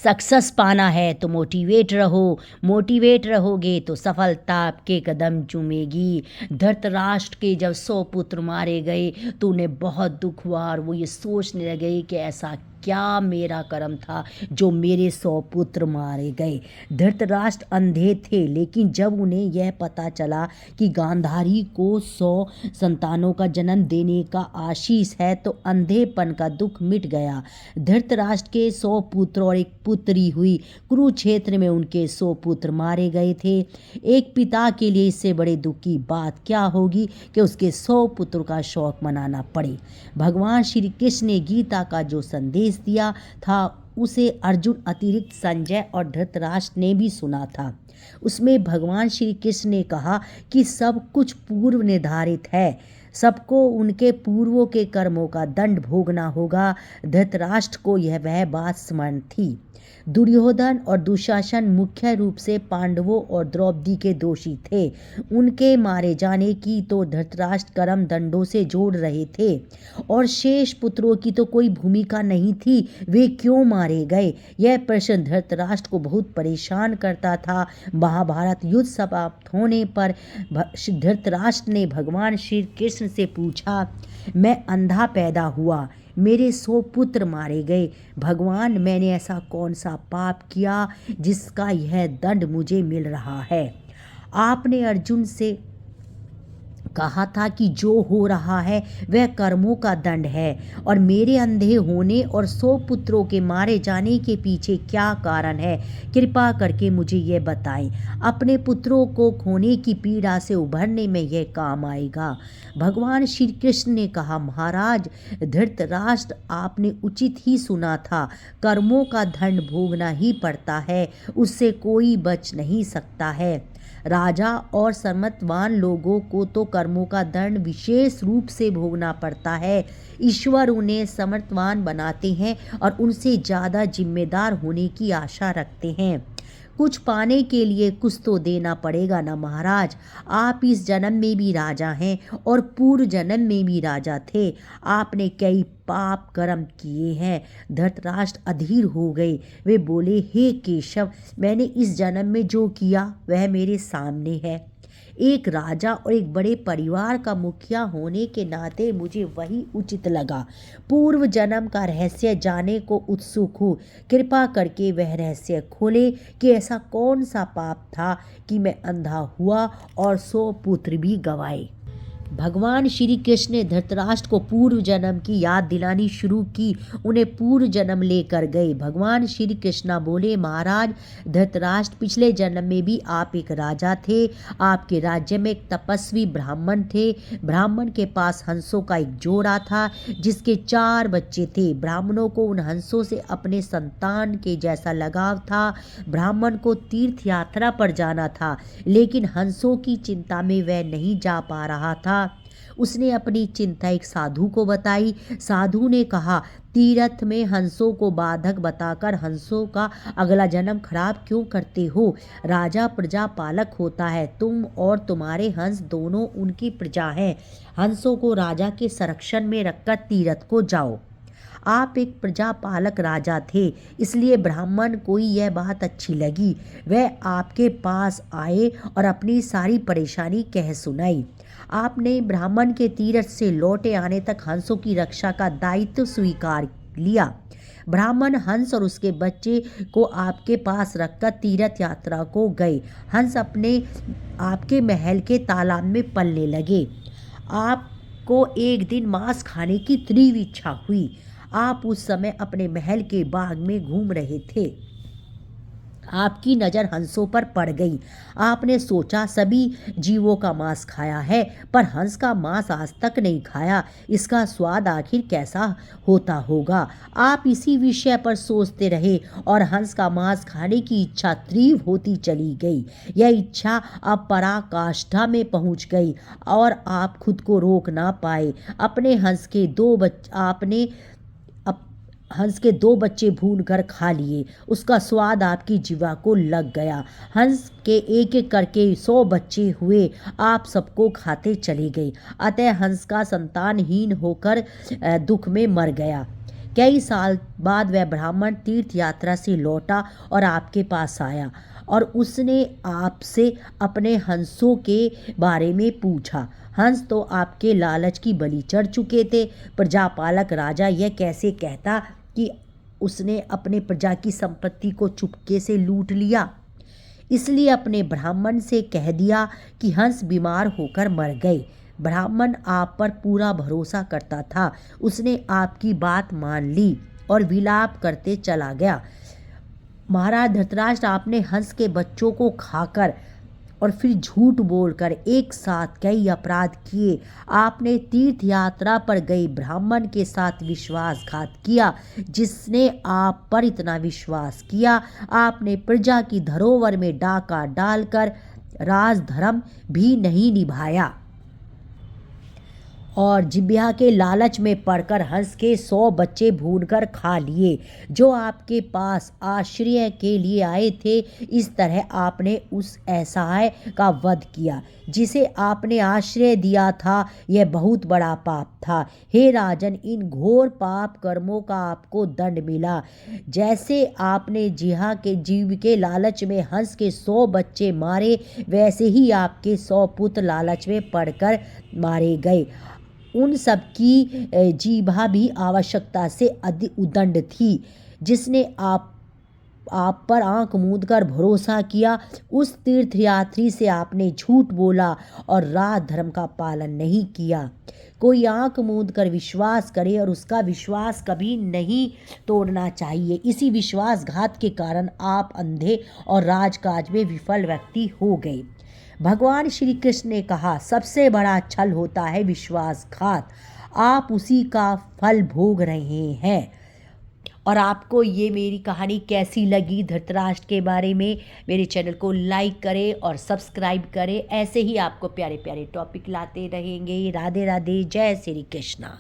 Success पाना है तो मोटिवेट रहो, मोटिवेट रहोगे तो सफलता आपके कदम चूमेगी। धृतराष्ट्र के जब 100 पुत्र मारे गए तो उन्हें बहुत दुख हुआ और वो ये सोचने लगे कि ऐसा क्या मेरा कर्म था जो मेरे 100 पुत्र मारे गए। धृतराष्ट्र अंधे थे, लेकिन जब उन्हें यह पता चला कि गांधारी को 100 संतानों का जन्म देने का आशीष है तो अंधेपन का दुख मिट गया। धृतराष्ट्र के 100 पुत्र और एक पुत्री हुई। कुरुक्षेत्र में उनके 100 पुत्र मारे गए थे। एक पिता के लिए इससे बड़े दुख की बात क्या होगी कि उसके 100 पुत्रों का शोक मनाना पड़े। भगवान श्री कृष्ण ने गीता का जो संदेश दिया था उसे अर्जुन अतिरिक्त संजय और धृतराष्ट्र ने भी सुना था। उसमें भगवान श्री कृष्ण ने कहा कि सब कुछ पूर्व निर्धारित है, सबको उनके पूर्वों के कर्मों का दंड भोगना होगा। धृतराष्ट्र को यह वह बात स्मरण थी। दुर्योधन और दुशासन मुख्य रूप से पांडवों और द्रौपदी के दोषी थे। उनके मारे जाने की तो धृतराष्ट्र कर्म दंडों से जोड़ रहे थे और शेष पुत्रों की तो कोई भूमिका नहीं थी। वे क्यों मारे गए, यह प्रश्न धृतराष्ट्र को बहुत परेशान करता था। महाभारत युद्ध समाप्त होने पर धृतराष्ट्र ने भगवान श्री कृष्ण से पूछा, मैं अंधा पैदा हुआ, मेरे 100 पुत्र मारे गए। भगवान, मैंने ऐसा कौन सा पाप किया जिसका यह दंड मुझे मिल रहा है। आपने अर्जुन से कहा था कि जो हो रहा है वह कर्मों का दंड है और मेरे अंधे होने और 100 पुत्रों के मारे जाने के पीछे क्या कारण है, कृपा करके मुझे यह बताएं। अपने पुत्रों को खोने की पीड़ा से उभरने में यह काम आएगा। भगवान श्री कृष्ण ने कहा, महाराज धृतराष्ट्र, आपने उचित ही सुना था, कर्मों का दंड भोगना ही पड़ता है, उससे कोई बच नहीं सकता है। राजा और समर्थवान लोगों को तो कर्मों का दंड विशेष रूप से भोगना पड़ता है। ईश्वर उन्हें समर्थवान बनाते हैं और उनसे ज़्यादा जिम्मेदार होने की आशा रखते हैं। कुछ पाने के लिए कुछ तो देना पड़ेगा ना महाराज। आप इस जन्म में भी राजा हैं और पूर्व जन्म में भी राजा थे। आपने कई पाप कर्म किए हैं। धृतराष्ट्र अधीर हो गए। वे बोले, हे केशव, मैंने इस जन्म में जो किया वह मेरे सामने है। एक राजा और एक बड़े परिवार का मुखिया होने के नाते मुझे वही उचित लगा। पूर्व जन्म का रहस्य जानने को उत्सुक हूँ। कृपा करके वह रहस्य खोले कि ऐसा कौन सा पाप था कि मैं अंधा हुआ और 100 पुत्र भी गंवाए। भगवान श्री कृष्ण ने धृतराष्ट्र को पूर्व जन्म की याद दिलानी शुरू की। उन्हें पूर्व जन्म लेकर गए। भगवान श्री कृष्ण बोले, महाराज धृतराष्ट्र, पिछले जन्म में भी आप एक राजा थे। आपके राज्य में एक तपस्वी ब्राह्मण थे। ब्राह्मण के पास हंसों का एक जोड़ा था जिसके 4 बच्चे थे। ब्राह्मणों को उन हंसों से अपने संतान के जैसा लगाव था। ब्राह्मण को तीर्थ यात्रा पर जाना था, लेकिन हंसों की चिंता में वह नहीं जा पा रहा था। उसने अपनी चिंता एक साधु को बताई। साधु ने कहा, तीर्थ में हंसों को बाधक बताकर हंसों का अगला जन्म खराब क्यों करते हो। राजा प्रजा पालक होता है, तुम और तुम्हारे हंस दोनों उनकी प्रजा हैं। हंसों को राजा के संरक्षण में रखकर तीर्थ को जाओ। आप एक प्रजा पालक राजा थे, इसलिए ब्राह्मण को यह बात अच्छी लगी। वह आपके पास आए और अपनी सारी परेशानी कह सुनाई। आपने ब्राह्मण के तीर्थ से लौटे आने तक हंसों की रक्षा का दायित्व स्वीकार लिया। ब्राह्मण हंस और उसके बच्चे को आपके पास रखकर तीर्थ यात्रा को गए। हंस आपके महल के तालाब में पलने लगे। आपको एक दिन मांस खाने की तीव्र इच्छा हुई। आप उस समय अपने महल के बाग में घूम रहे थे। आपकी नज़र हंसों पर पड़ गई। आपने सोचा सभी जीवों का मांस खाया है, पर हंस का मांस आज तक नहीं खाया। इसका स्वाद आखिर कैसा होता होगा। आप इसी विषय पर सोचते रहे और हंस का मांस खाने की इच्छा तीव्र होती चली गई। यह इच्छा अब पराकाष्ठा में पहुंच गई और आप खुद को रोक ना पाए। आपने हंस के 2 बच्चे भून कर खा लिए। उसका स्वाद आपकी जिह्वा को लग गया। हंस के एक एक करके 100 बच्चे हुए। आप सबको खाते चले गए। अतः हंस का संतानहीन होकर दुख में मर गया। कई साल बाद वह ब्राह्मण तीर्थ यात्रा से लौटा और आपके पास आया और उसने आपसे अपने हंसों के बारे में पूछा। हंस तो आपके लालच की बलि चढ़ चुके थे। प्रजापालक राजा यह कैसे कहता कि उसने अपने प्रजा की संपत्ति को चुपके से लूट लिया। इसलिए अपने ब्राह्मण से कह दिया कि हंस बीमार होकर मर गए। ब्राह्मण आप पर पूरा भरोसा करता था। उसने आपकी बात मान ली और विलाप करते चला गया। महाराज धृतराष्ट्र, आपने हंस के बच्चों को खाकर और फिर झूठ बोलकर एक साथ कई अपराध किए। आपने तीर्थ यात्रा पर गए ब्राह्मण के साथ विश्वासघात किया, जिसने आप पर इतना विश्वास किया। आपने प्रजा की धरोहर में डाका डालकर राजधर्म भी नहीं निभाया और जिब्या के लालच में पड़कर हंस के 100 बच्चे भूनकर खा लिए, जो आपके पास आश्रय के लिए आए थे। इस तरह आपने उस असहाय का वध किया जिसे आपने आश्रय दिया था। यह बहुत बड़ा पाप था। हे राजन, इन घोर पाप कर्मों का आपको दंड मिला। जैसे आपने जीव के लालच में हंस के 100 बच्चे मारे, वैसे ही आपके 100 पुत्र लालच में पड़कर मारे गए। उन सब की जीभा भी आवश्यकता से अधिक उदंड थी। जिसने आप पर आंख मूंद कर भरोसा किया, उस तीर्थयात्री से आपने झूठ बोला और राज धर्म का पालन नहीं किया। कोई आंख मूंद कर विश्वास करे और उसका विश्वास कभी नहीं तोड़ना चाहिए। इसी विश्वासघात के कारण आप अंधे और राजकाज में विफल व्यक्ति हो गए। भगवान श्री कृष्ण ने कहा, सबसे बड़ा छल होता है विश्वासघात। आप उसी का फल भोग रहे हैं। और आपको ये मेरी कहानी कैसी लगी धृतराष्ट्र के बारे में, मेरे चैनल को लाइक करें और सब्सक्राइब करें। ऐसे ही आपको प्यारे प्यारे टॉपिक लाते रहेंगे। राधे राधे, जय श्री कृष्णा।